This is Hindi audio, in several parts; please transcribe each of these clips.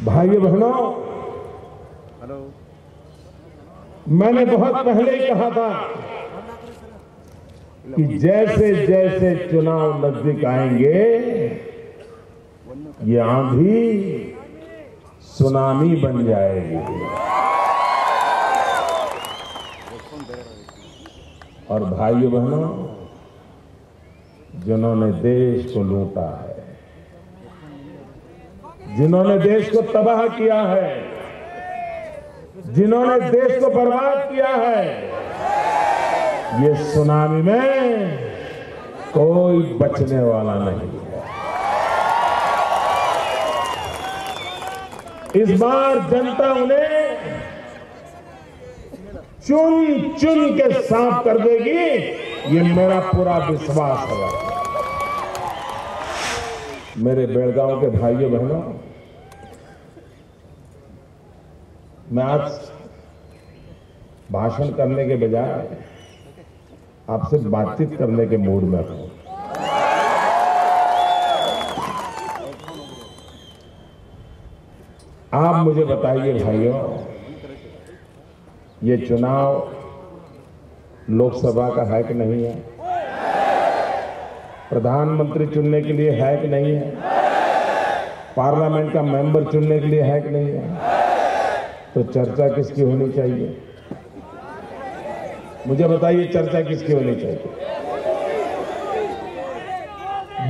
भाइयों बहनों, मैंने बहुत पहले ही कहा था कि जैसे जैसे चुनाव नजदीक आएंगे ये आंधी सुनामी बन जाएगी और भाइयों बहनों, जिन्होंने देश को लूटा है, जिन्होंने देश को तबाह किया है, जिन्होंने देश को बर्बाद किया है, ये सुनामी में कोई बचने वाला नहीं है। इस बार जनता उन्हें चुन चुन के साफ कर देगी, ये मेरा पूरा विश्वास है। मेरे बेलगांव के भाइयों बहनों, मैं आज भाषण करने के बजाय आपसे बातचीत करने के मूड में हूं। आप मुझे बताइए भाइयों, ये चुनाव लोकसभा का है कि नहीं है? प्रधानमंत्री चुनने के लिए है कि नहीं है? पार्लियामेंट का मेंबर चुनने के लिए है कि नहीं है? तो चर्चा किसकी होनी चाहिए? मुझे बताइए, चर्चा किसकी होनी चाहिए?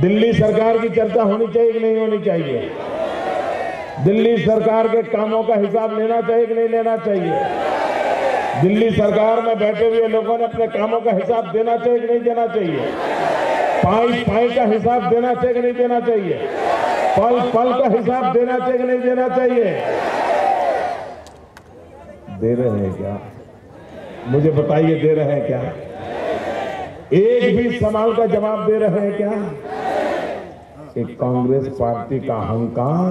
दिल्ली सरकार की चर्चा होनी चाहिए कि नहीं होनी चाहिए? दिल्ली सरकार के कामों का हिसाब लेना चाहिए कि नहीं लेना चाहिए? दिल्ली सरकार में बैठे हुए लोगों ने अपने कामों का हिसाब देना चाहिए कि नहीं देना चाहिए? पाई पाई का हिसाब देना चाहिए कि नहीं देना चाहिए? पल पल का हिसाब देना चाहिए कि नहीं देना चाहिए? दे रहे हैं क्या? मुझे बताइए, दे रहे हैं क्या? एक भी सवाल का जवाब दे रहे हैं क्या? एक कांग्रेस पार्टी का अहंकार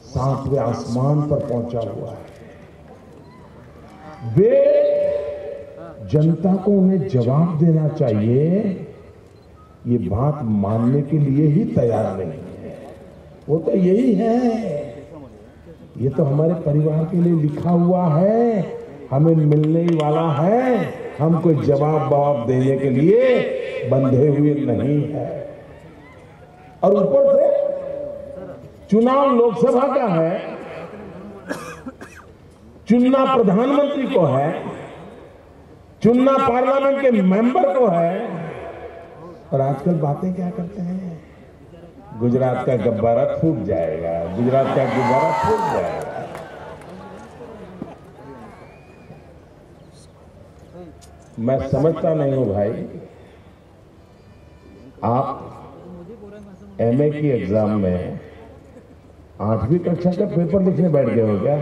7वें आसमान पर पहुंचा हुआ है। वे जनता को उन्हें जवाब देना चाहिए, ये बात मानने के लिए ही तैयार नहीं है। वो तो यही है, ये तो हमारे परिवार के लिए लिखा हुआ है, हमें मिलने ही वाला है, हम कोई जवाब देने के लिए बंधे हुए नहीं है। और ऊपर से चुनाव लोकसभा का है, चुनना प्रधानमंत्री को है, चुनना पार्लियामेंट के मेंबर को है। और आजकल बातें क्या करते हैं? गुजरात का गुब्बारा फूट जाएगा, गुजरात का गुब्बारा फूट जाएगा। मैं समझता नहीं हूं भाई, आप एमए की एग्जाम में 8वीं कक्षा का पेपर लिखने बैठ गए हो क्या?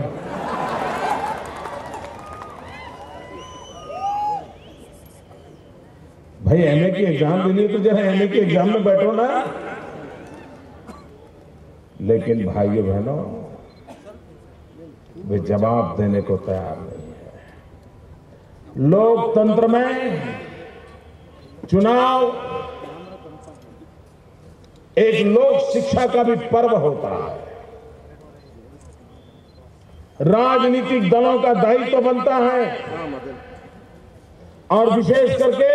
भाई एमए की एग्जाम देनी है तो जरा एमए की एग्जाम में बैठो ना। लेकिन भाइयों बहनों, वे जवाब देने को तैयार नहीं है। लोकतंत्र में चुनाव एक लोक शिक्षा का भी पर्व होता है। राजनीतिक दलों का दायित्व बनता है और विशेष करके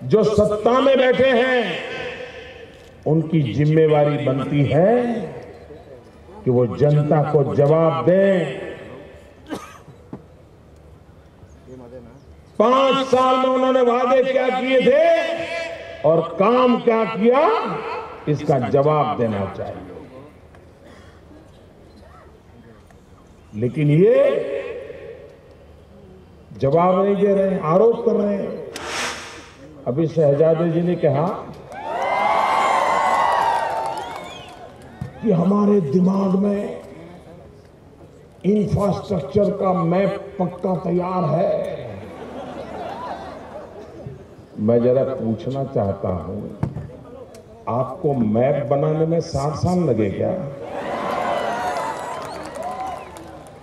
जो सत्ता में बैठे हैं, उनकी जिम्मेवारी बनती है कि वो जनता को जवाब दें। 5 साल में उन्होंने वादे क्या किए थे और काम क्या किया, इसका जवाब देना चाहिए। लेकिन ये जवाब नहीं दे रहे हैं, आरोप कर रहे हैं। अभी शहजादे जी ने कहा कि हमारे दिमाग में इंफ्रास्ट्रक्चर का मैप पक्का तैयार है। मैं जरा पूछना चाहता हूं, आपको मैप बनाने में 60 साल लगे क्या?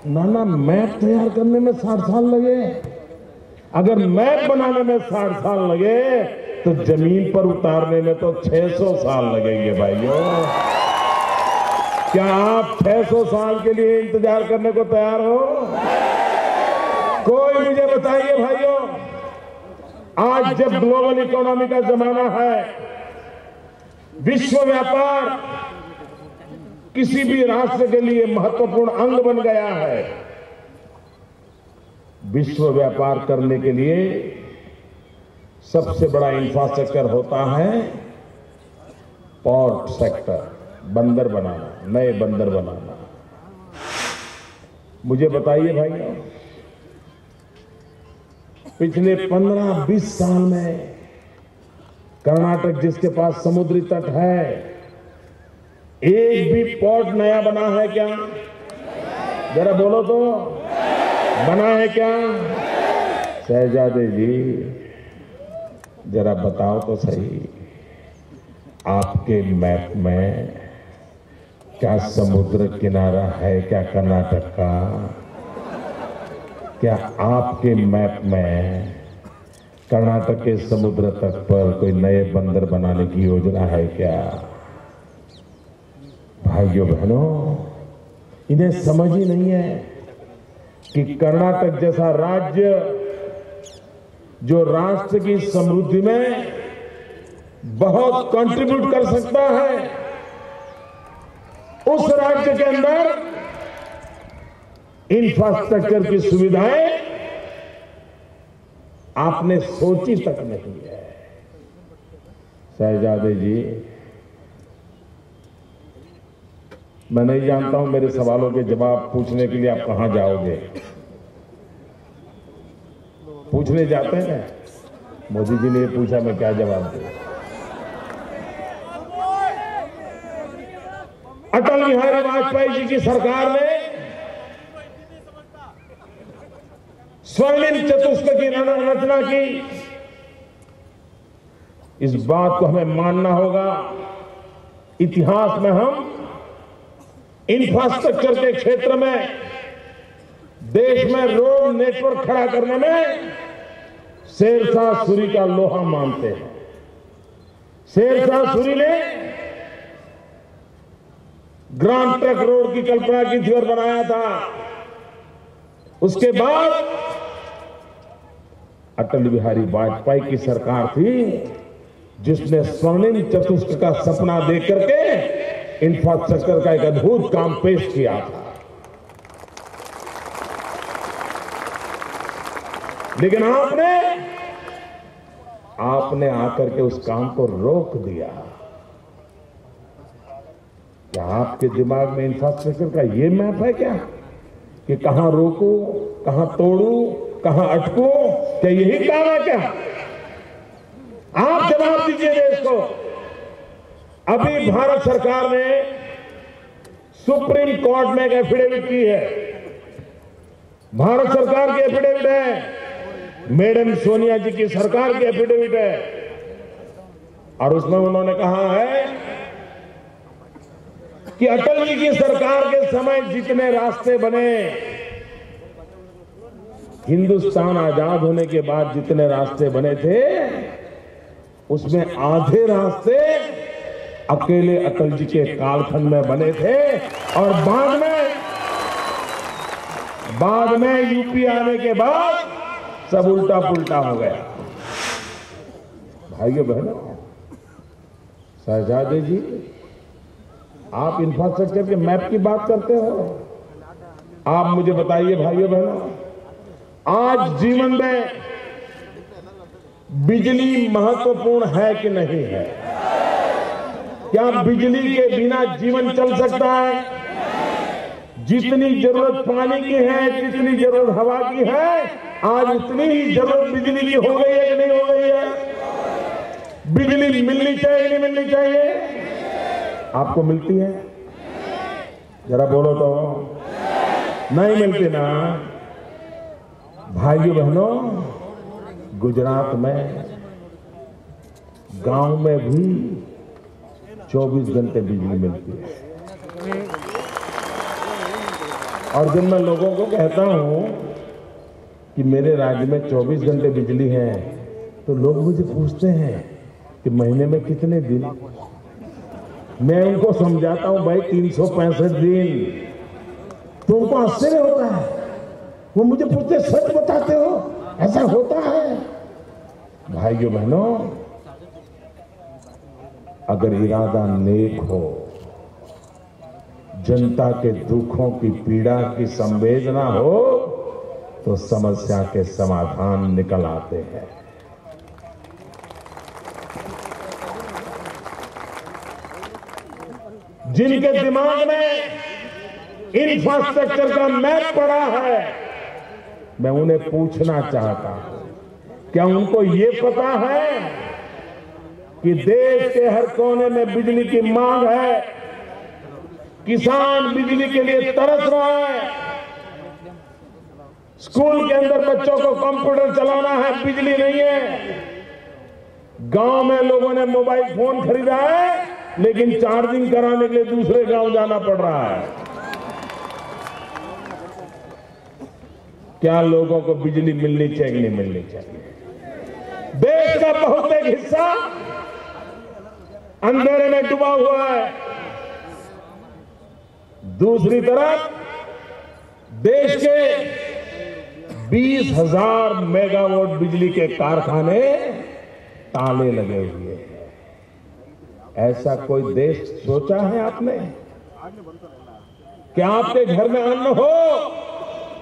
ना, मैप तैयार करने में 60 साल लगे। अगर मैप बनाने में 60 साल लगे तो जमीन पर उतारने में तो 600 साल लगेंगे भाइयों। क्या आप 600 साल के लिए इंतजार करने को तैयार हो? कोई मुझे बताइए भाइयों, आज जब ग्लोबल इकोनॉमी का जमाना है, विश्व व्यापार किसी भी राष्ट्र के लिए महत्वपूर्ण अंग बन गया है। विश्व व्यापार करने के लिए सबसे बड़ा इंफ्रास्ट्रक्चर होता है पोर्ट सेक्टर, बंदर बनाना, नए बंदर बनाना। मुझे बताइए भाइयों, पिछले 15-20 साल में कर्नाटक जिसके पास समुद्री तट है, एक भी पोर्ट नया बना है क्या? जरा बोलो तो, बना है क्या? शहजादे जी जरा बताओ तो सही, आपके मैप में क्या समुद्र किनारा है क्या कर्नाटक का? क्या आपके मैप में कर्नाटक के समुद्र तट पर कोई नए बंदर बनाने की योजना है क्या? भाइयों बहनों, इन्हें समझ ही नहीं है कि कर्नाटक जैसा राज्य जो राष्ट्र की समृद्धि में बहुत कंट्रीब्यूट कर सकता है, उस राज्य के अंदर इंफ्रास्ट्रक्चर की सुविधाएं आपने सोची तक नहीं है। शहजादे जी, मैं नहीं जानता हूं मेरे सवालों के जवाब पूछने के लिए आप कहां जाओगे। पूछने जाते हैं, मोदी जी ने ये पूछा, मैं क्या जवाब दूं? अटल बिहारी वाजपेयी जी की सरकार ने स्वर्णिम चतुष्क की रचना की। इस बात को हमें मानना होगा। इतिहास में हम इंफ्रास्ट्रक्चर के क्षेत्र में देश में रोड नेटवर्क खड़ा करने में शेरशाह सूरी का लोहा मानते हैं। शेरशाह सूरी ने ग्रांड ट्रक रोड की कल्पना की थी और बनाया था। उसके बाद अटल बिहारी वाजपेयी की सरकार थी जिसने स्वर्णिम चतुष्क का सपना देख करके इंफ्रास्ट्रक्चर का एक अद्भुत काम पेश किया था। लेकिन आपने आकर के उस काम को रोक दिया। क्या आपके दिमाग में इंफ्रास्ट्रक्चर का ये मैप है क्या कि कहां रोकूं, कहां तोड़ूं, कहां अटकूं? क्या यही काम है क्या? आप जवाब दीजिए देश को। अभी भारत सरकार ने सुप्रीम कोर्ट में एक एफिडेविट की है। भारत सरकार की एफिडेविट है, मैडम सोनिया जी की सरकार की एफिडेविट है, और उसमें उन्होंने कहा है कि अटल जी की सरकार के समय जितने रास्ते बने, हिंदुस्तान आजाद होने के बाद जितने रास्ते बने थे, उसमें आधे रास्ते अकेले अटल जी के कालखंड में बने थे, और बाद में यूपी आने के बाद सब उल्टा पुल्टा हो गया। भाइयों बहनों, शहजादे जी, आप इंफ्रास्ट्रक्चर के मैप की बात करते हो। आप मुझे बताइए भाइयों बहनों, आज जीवन में बिजली महत्वपूर्ण है कि नहीं है? क्या बिजली के बिना जीवन चल सकता है? जितनी जरूरत पानी की है, जितनी जरूरत हवा की है, आज उतनी ही जरूरत बिजली की हो गई है कि नहीं हो गई है? बिजली मिलनी चाहिए कि नहीं मिलनी चाहिए? आपको मिलती है? जरा बोलो तो। नहीं मिलती ना? भाइयों बहनों, गुजरात में गांव में भी 24 घंटे बिजली मिलती है। और जब मैं लोगों को कहता हूं कि मेरे राज्य में 24 घंटे बिजली है, तो लोग मुझे पूछते हैं कि महीने में कितने दिन? मैं उनको समझाता हूं भाई 365 दिन, तो उनको आश्चर्य होता है। वो मुझे पूछते सच बताते हो, ऐसा होता है? भाइयों बहनों, अगर इरादा नेक हो, जनता के दुखों की पीड़ा की संवेदना हो, तो समस्या के समाधान निकल आते हैं। जिनके दिमाग में इंफ्रास्ट्रक्चर का मैप पड़ा है, मैं उन्हें पूछना चाहता हूं, क्या उनको ये पता है कि देश के हर कोने में बिजली की मांग है, किसान बिजली के लिए तरस रहा है, स्कूल के अंदर बच्चों को कंप्यूटर चलाना है, बिजली नहीं है, गांव में लोगों ने मोबाइल फोन खरीदा है, लेकिन चार्जिंग कराने के लिए दूसरे गांव जाना पड़ रहा है। क्या लोगों को बिजली मिलनी चाहिए कि नहीं मिलनी चाहिए? देश का बहुत एक हिस्सा अंधेरे में डूबा हुआ है, दूसरी तरफ देश के 20,000 मेगावाट बिजली के कारखाने ताले लगे हुए हैं। ऐसा कोई देश सोचा है आपने? क्या आपके घर में अन्न हो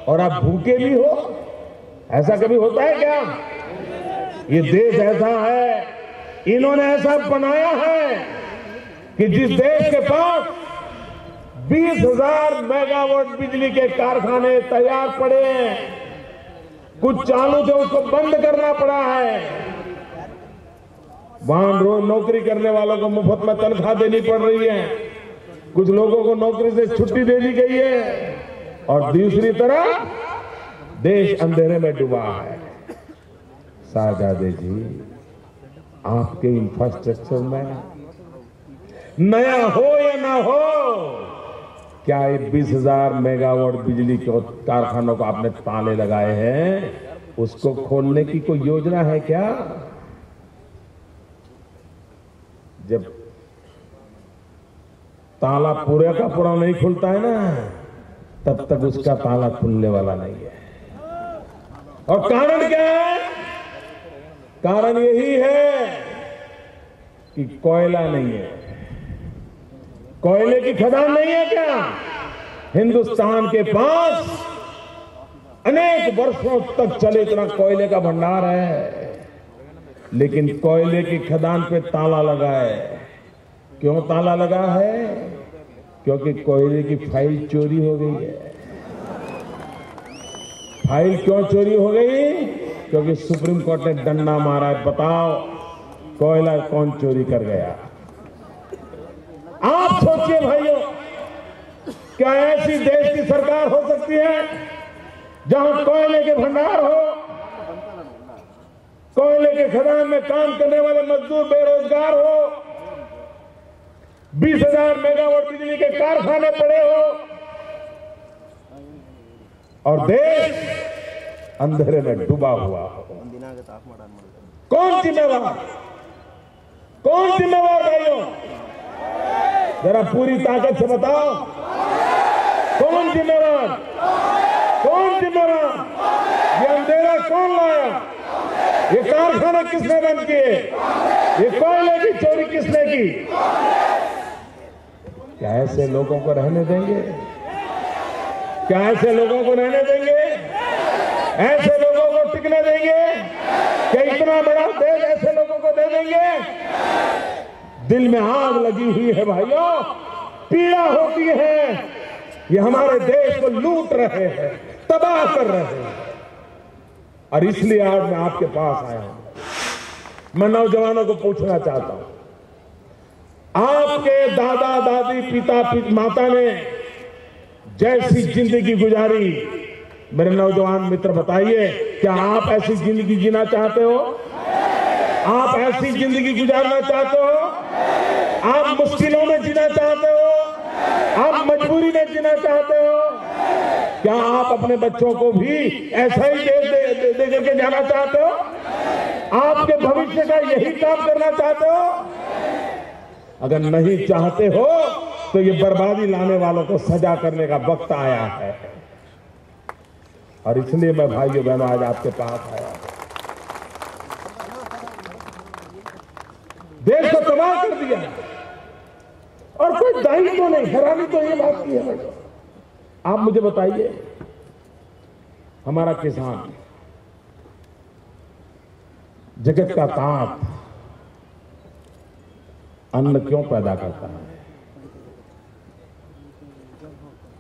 और आप भूखे भी हो? ऐसा कभी होता है क्या? ये देश ऐसा है, इन्होंने ऐसा बनाया है कि जिस देश के पास 20,000 मेगावाट बिजली के कारखाने तैयार पड़े हैं, कुछ चालू थे उसको बंद करना पड़ा है, वहां रोज नौकरी करने वालों को मुफ्त में तनख्वाह देनी पड़ रही है, कुछ लोगों को नौकरी से छुट्टी दे दी गई है, और दूसरी तरफ देश अंधेरे में डूबा है। साहबजादे जी, आपके इंफ्रास्ट्रक्चर में नया हो या ना हो, क्या ये 20,000 मेगावाट बिजली के कारखानों को आपने ताले लगाए हैं, उसको खोलने की कोई योजना है क्या? जब ताला पूरे का पूरा नहीं खुलता है ना, तब तक उसका ताला खुलने वाला नहीं है। और कारण क्या है? कारण यही है कि कोयला नहीं है, कोयले की खदान नहीं है क्या? हिंदुस्तान के पास अनेक वर्षों तक चले इतना कोयले का भंडार है, लेकिन कोयले की खदान पे ताला लगा है। क्यों ताला लगा है? क्योंकि कोयले की फाइल चोरी हो गई है। फाइल क्यों चोरी हो गई? क्योंकि सुप्रीम कोर्ट ने डंडा मारा है। बताओ कोयला कौन चोरी कर गया? आप सोचिए भाइयों, क्या ऐसी देश की सरकार हो सकती है जहां कोयले के भंडार हो, कोयले के खदान में काम करने वाले मजदूर बेरोजगार हो, 20,000 मेगावाट बिजली के कारखाने पड़े हो, और देश अंधेरे में डूबा हुआ हो? कौन जिम्मेवार? कौन जिम्मेवार भाइयों? जरा पूरी ताकत से बताओ, कौन जिम्मेवार? कौन जिम्मेवार? ये अंधेरा कौन लाया? ये कारखाना किसने बंद किए? ये कोयले की चोरी किसने की? क्या ऐसे लोगों को रहने देंगे? क्या ऐसे लोगों को रहने देंगे? ऐसे लोगों को टिकने देंगे? क्या इतना बड़ा देश ऐसे लोगों को दे देंगे? दिल में आग लगी हुई है भाइयों, पीड़ा होती है। ये हमारे देश को लूट रहे हैं, तबाह कर रहे हैं, और इसलिए आज मैं आपके पास आया हूं। मैं नौजवानों को पूछना चाहता हूं, आपके दादा दादी पिता माता ने जैसी जिंदगी गुजारी, मेरे नौजवान मित्र बताइए, क्या आप ऐसी जिंदगी जीना चाहते हो? आप ऐसी जिंदगी गुजारना चाहते हो? आप मुश्किलों में जीना चाहते हो? आप मजबूरी में जीना चाहते हो? क्या आप अपने बच्चों को भी ऐसा ही देश दे करके जाना चाहते हो? आपके भविष्य का यही काम करना चाहते हो? अगर नहीं चाहते हो तो ये बर्बादी लाने वालों को सजा करने का वक्त आया है। और इसलिए मैं भाइयों बहनों आज आपके पास आया। देश को तबाह कर दिया और कोई दायित्व तो नहीं। हैरानी तो ये बात की है। आप मुझे बताइए, हमारा किसान जगत का ताप अन्न क्यों पैदा करता है?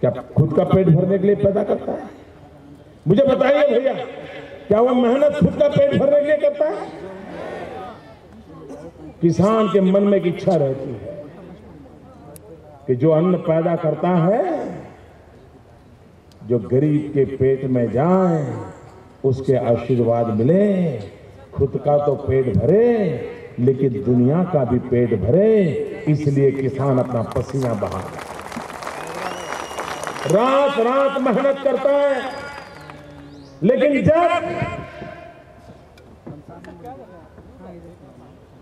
क्या खुद का पेट भरने के लिए पैदा करता है? मुझे बताइए भैया, क्या वो मेहनत खुद का पेट भरने के लिए करता है? किसान के मन में एक इच्छा रहती है कि जो अन्न पैदा करता है, जो गरीब के पेट में जाए, उसके आशीर्वाद मिले। खुद का तो पेट भरे, लेकिन दुनिया का भी पेट भरे। इसलिए किसान अपना पसीना बहाता है, रात रात मेहनत करता है। लेकिन जब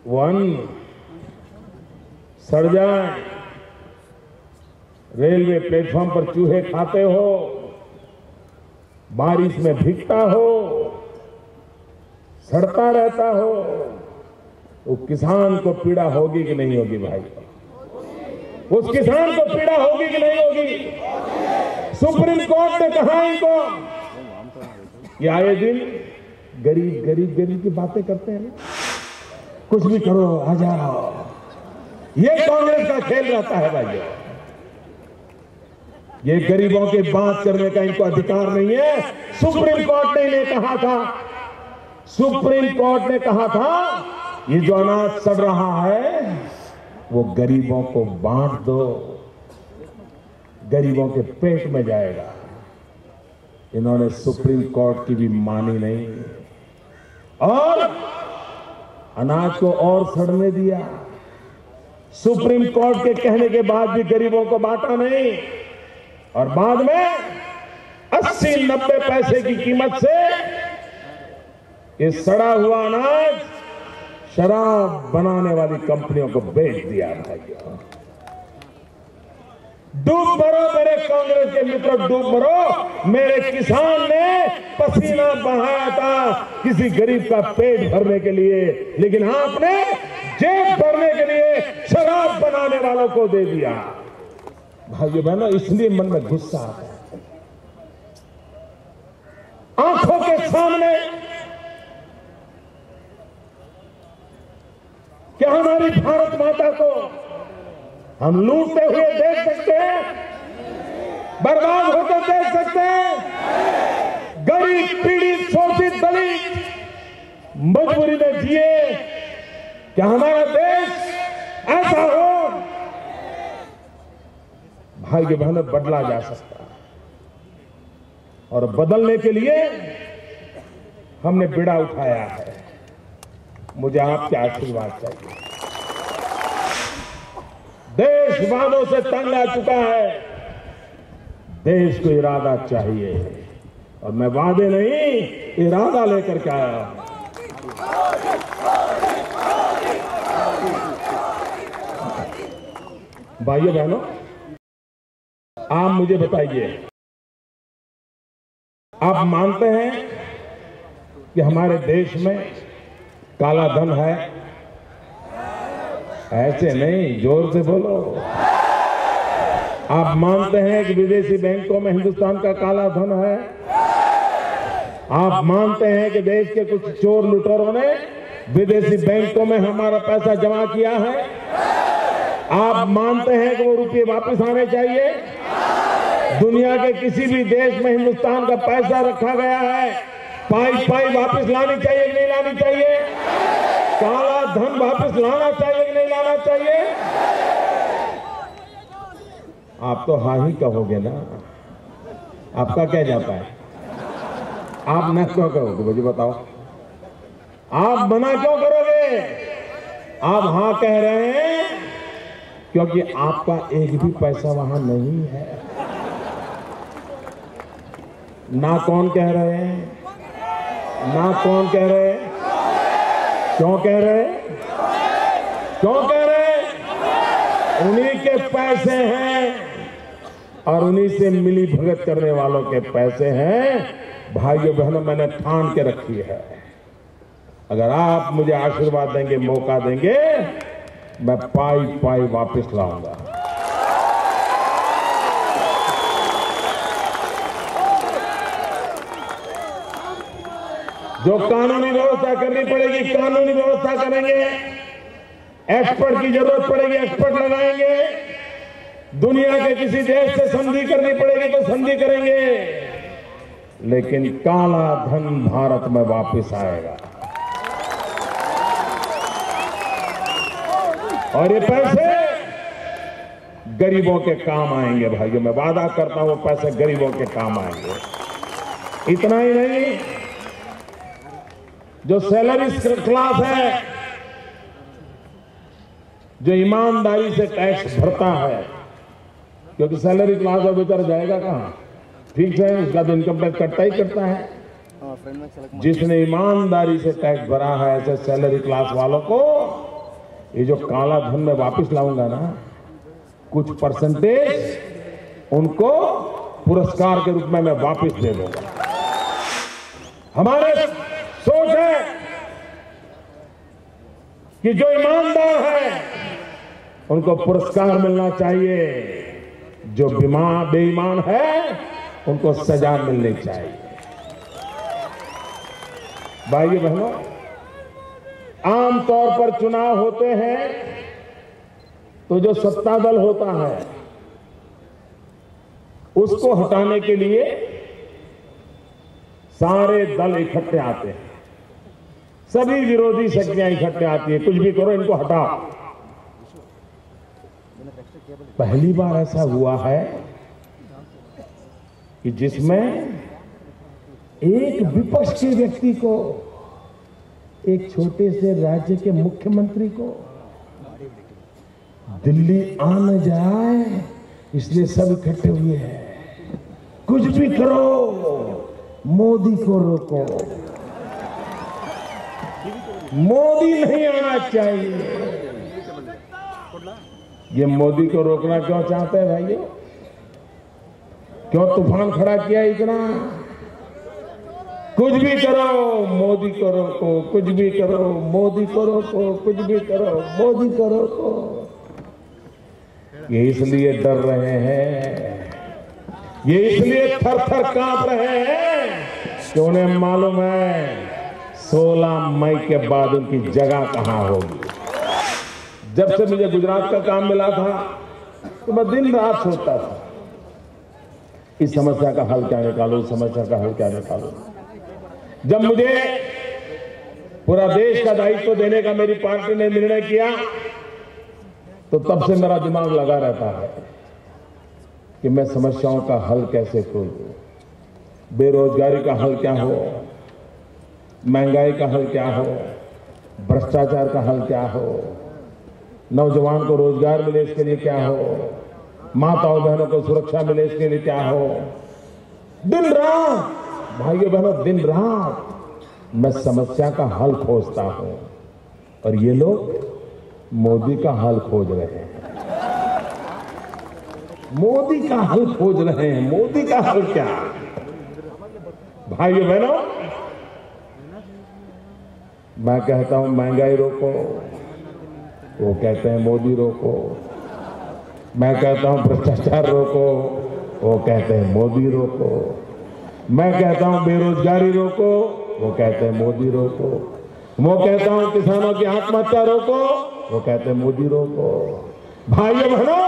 वो अन्न सड़ जाए, रेलवे प्लेटफॉर्म पर चूहे खाते हो, बारिश में भीगता हो, सड़ता रहता हो, वो किसान को पीड़ा होगी कि नहीं होगी भाई? उस किसान को पीड़ा होगी कि नहीं होगी? सुप्रीम कोर्ट ने कहा इनको कि आए दिन गरीब गरीब गरीब की बातें करते हैं, कुछ भी करो, आ जाओ। ये कांग्रेस का खेल रहता है भाइयों। ये गरीबों की बात करने का इनको अधिकार नहीं है। सुप्रीम कोर्ट ने इन्हें कहा था, सुप्रीम कोर्ट ने कहा था, ये जो अनाज सड़ रहा है वो गरीबों को बांट दो, गरीबों के पेट में जाएगा। इन्होंने सुप्रीम कोर्ट की भी मानी नहीं और अनाज को और सड़ने दिया। सुप्रीम कोर्ट के कहने के बाद भी गरीबों को बांटा नहीं और बाद में 80-90 पैसे की कीमत से ये सड़ा हुआ अनाज शराब बनाने वाली कंपनियों को बेच दिया भाइयों। डूब मरो मेरे कांग्रेस के मित्र, डूब मरो। मेरे किसान ने पसीना बहाया था किसी गरीब का पेट भरने के लिए, लेकिन आपने जेब भरने के लिए शराब बनाने वालों को दे दिया। भाइयों बहनों, इसलिए मन में गुस्सा आता है। आंखों के सामने क्या हमारी भारत माता को हम लूटते हुए देख सकते हैं, बर्बाद होते देख सकते हैं? गरीब पीड़ित शोषित दलित मजबूरी में जिए, क्या हमारा देश ऐसा हो? भाई बहनों, बदला जा सकता है और बदलने के लिए हमने बीड़ा उठाया है। मुझे आपके आशीर्वाद चाहिए। देश वादों से तंग आ चुका है, देश को इरादा चाहिए और मैं वादे नहीं, इरादा लेकर के आया हूं। भाइयों बहनों, आप मुझे बताइए, आप मानते हैं कि हमारे देश में काला धन है? ऐसे नहीं, जोर से बोलो। आप मानते हैं कि विदेशी बैंकों में हिंदुस्तान का काला धन है? आप मानते हैं कि देश के कुछ चोर लुटेरों ने विदेशी बैंकों में हमारा पैसा जमा किया है? आप मानते हैं कि वो रुपये वापस आने चाहिए? दुनिया के किसी भी देश में हिंदुस्तान का पैसा रखा गया है, पाई पाई वापस लानी चाहिए कि नहीं लानी चाहिए? काला धन वापस लाना चाहिए कि नहीं लाना चाहिए? आप तो हाँ ही कहोगे ना, आपका क्या जाता है? आप न क्यों कहोगे मुझे बताओ? आप मना क्यों करोगे? आप हाँ कह रहे हैं क्योंकि आपका एक भी पैसा वहां नहीं है। ना कौन कह रहे हैं? ना कौन कह रहे हैं? क्यों कह रहे हैं? क्यों कह रहे हैं? उन्हीं के पैसे हैं और उन्हीं से मिली भगत करने वालों के पैसे हैं। भाइयों बहनों, मैंने ठान के रखी है, अगर आप मुझे आशीर्वाद देंगे, मौका देंगे, मैं पाई पाई वापस लाऊंगा। जो कानूनी व्यवस्था करनी पड़ेगी, कानूनी व्यवस्था करेंगे। एक्सपर्ट की जरूरत पड़ेगी, एक्सपर्ट लगाएंगे। दुनिया के किसी देश से संधि करनी पड़ेगी तो संधि करेंगे, लेकिन काला धन भारत में वापस आएगा। और ये पैसे गरीबों के काम आएंगे। भाइयों, मैं वादा करता हूं, वो पैसे गरीबों के काम आएंगे। इतना ही नहीं, जो सैलरी क्लास है, जो ईमानदारी से टैक्स भरता है, क्योंकि सैलरी क्लास और बेचारा जाएगा कहां? ठीक है, उसका तो इनकम टैक्स कटता ही करता है। जिसने ईमानदारी से टैक्स भरा है, ऐसे सैलरी क्लास वालों को ये जो काला धन में वापस लाऊंगा ना, कुछ परसेंटेज उनको पुरस्कार के रूप में मैं वापस दे दूंगा। हमारे सोच है कि जो ईमानदार है उनको पुरस्कार मिलना चाहिए, जो बेईमान है उनको सजा मिलनी चाहिए। भाइयों बहनों, आमतौर पर चुनाव होते हैं तो जो सत्ता दल होता है उसको हटाने के लिए सारे दल इकट्ठे आते हैं, सभी विरोधी शक्तियां इकट्ठे आती है, कुछ भी करो, इनको हटाओ। पहली बार ऐसा हुआ है कि जिसमें एक विपक्ष के व्यक्ति को, एक छोटे से राज्य के मुख्यमंत्री को दिल्ली आ न जाए, इसलिए सब इकट्ठे हुए हैं। कुछ भी करो, मोदी को रोको, मोदी नहीं आना चाहिए। ये मोदी को रोकना क्यों चाहते हैं भाइयों? क्यों तूफान खड़ा किया इतना? कुछ भी करो, मोदी को रोको, कुछ भी करो, मोदी को रोको, कुछ भी करो, मोदी को रोको। ये इसलिए डर रहे हैं, ये इसलिए थर थर कांप रहे हैं कि उन्हें मालूम है 16 मई के बाद उनकी जगह कहां होगी। जब से मुझे गुजरात का काम मिला था तो मैं दिन रात सोचता था, इस समस्या का हल क्या निकालूं, इस समस्या का हल क्या निकालूं। जब मुझे पूरा देश का दायित्व देने का मेरी पार्टी ने निर्णय किया तो तब से मेरा दिमाग लगा रहता है कि मैं समस्याओं का हल कैसे खोजूं। बेरोजगारी का हल क्या हो, महंगाई का हल क्या हो, भ्रष्टाचार का हल क्या हो, नौजवान को रोजगार मिले इसके लिए क्या हो, माताओं बहनों को सुरक्षा मिले इसके लिए क्या हो। दिन रात भाइयों बहनों, दिन रात मैं समस्या का हल खोजता हूं, और ये लोग मोदी का हल खोज रहे हैं। मोदी का हल खोज रहे हैं। मोदी का हल क्या? भाइयों बहनों, मैं कहता हूं महंगाई रोको, वो कहते हैं मोदी रोको। मैं कहता हूं भ्रष्टाचार रोको, वो कहते हैं मोदी रोको। मैं कहता हूं बेरोजगारी रोको, वो कहते हैं मोदी रोको। मैं कहता हूं किसानों की आत्महत्या रोको, वो कहते हैं मोदी रोको। भाइयों बहनों,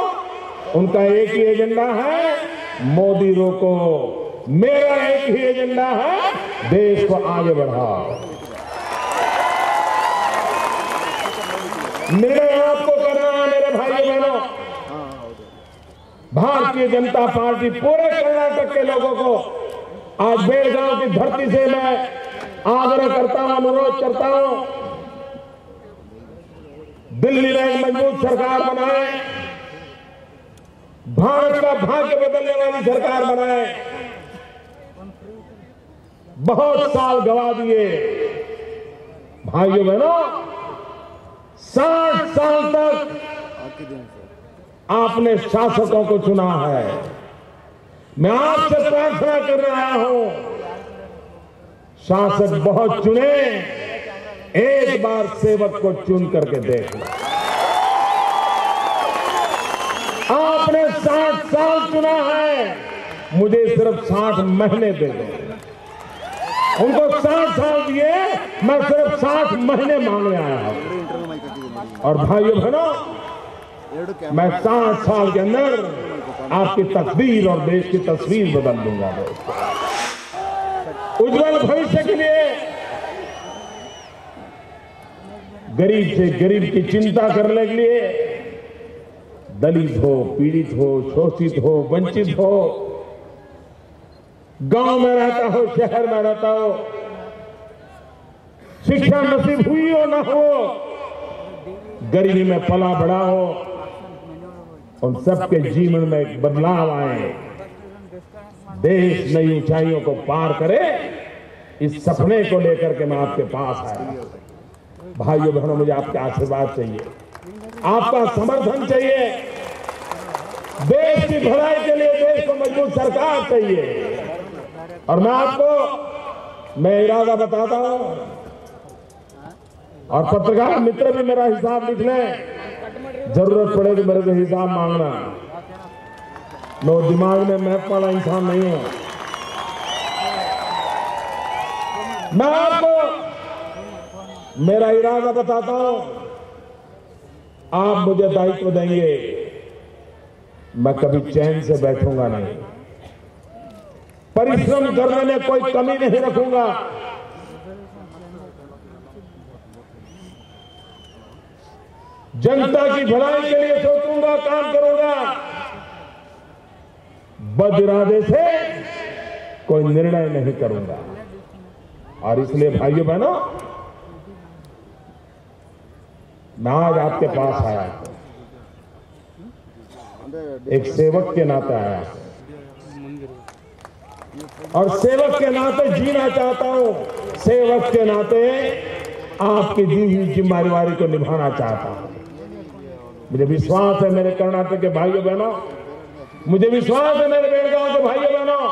उनका एक ही एजेंडा है, मोदी रोको। मेरा एक ही एजेंडा है, देश को आगे बढ़ाओ। मेरे आपको करना है मेरे भाइयों बहनों। भारतीय जनता पार्टी पूरे कर्नाटक के लोगों को आज बेलगांव की धरती से मैं आग्रह करता हूं, अनुरोध करता हूं, दिल्ली में एक मजबूत सरकार बनाए, भारत का भाग्य बदलने वाली सरकार बनाए। बहुत साल गवा दिए भाइयों बहनों, 60 साल तक आपने शासकों को चुना है। मैं आपसे प्रार्थना कर रहा हूं, शासक बहुत चुने, एक बार सेवक को चुन करके देख लो। आपने 60 साल चुना है, मुझे सिर्फ 60 महीने दे दो। उनको 60 साल दिए, मैं सिर्फ 60 महीने मांगने आया हूं। और भाइयों बहनों, मैं 60 साल के अंदर आपकी तकदीर और देश की तस्वीर बदल दूंगा। उज्जवल भविष्य के लिए गरीब से गरीब की चिंता करने के लिए, दलित हो, पीड़ित हो, शोषित हो, वंचित हो, गांव में रहता हो, शहर में रहता हो, शिक्षा नसीब हुई हो ना हो, गरीबी में पला बड़ा हो, उन सबके जीवन में एक बदलाव आए, देश नई ऊंचाइयों को पार करे, इस सपने को लेकर के मैं आपके पास आया। भाइयों बहनों, मुझे आपका आशीर्वाद चाहिए, आपका समर्थन चाहिए। देश की भलाई के लिए देश को मजबूत सरकार चाहिए। और मैं इरादा बताता हूं, और पत्रकार मित्र भी मेरा हिसाब लिख लें, जरूरत पड़े तो मेरे को हिसाब मांगना। मैं दिमाग में मैप वाला इंसान नहीं हूं। मैं आपको मेरा इरादा बताता हूं, आप मुझे दायित्व देंगे, मैं कभी चैन से बैठूंगा नहीं, परिश्रम करने में कोई कमी नहीं रखूंगा। जनता की भलाई के लिए सोचूंगा, काम करूंगा। बद इरादे से कोई निर्णय नहीं करूंगा। और इसलिए भाइयों बहनों, मैं आज आपके पास आया, एक सेवक के नाते आया, और सेवक के नाते जीना चाहता हूं। सेवक के नाते आपकी दी हुई जिम्मेदारी को निभाना चाहता हूं। मुझे विश्वास है मेरे कर्नाटक के भाइयों बहनों, मुझे विश्वास है मेरे बेलगांव के भाइयों बहनों,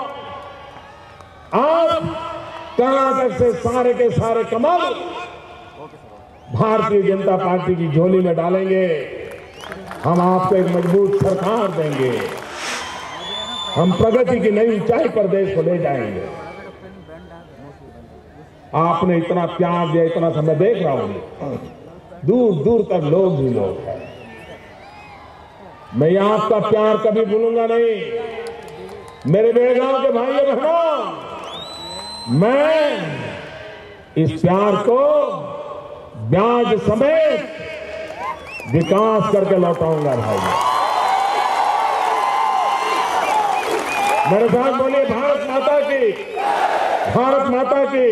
आप कर्नाटक से सारे के सारे कमल भारतीय जनता पार्टी की झोली में डालेंगे। हम आपको एक मजबूत सरकार देंगे। हम प्रगति की नई ऊंचाई पर देश को ले जाएंगे। आपने इतना प्यार दिया, इतना समय देख रहा हूं, दूर दूर तक लोग ही लोग हैं। मैं आपका प्यार कभी भूलूंगा नहीं। मेरे बेलगांव के भाइयों बहनों, मैं इस प्यार को ब्याज समेत विकास करके लौटाऊंगा। भाई मेरे साथ बोलिए, भारत माता की, भारत माता की।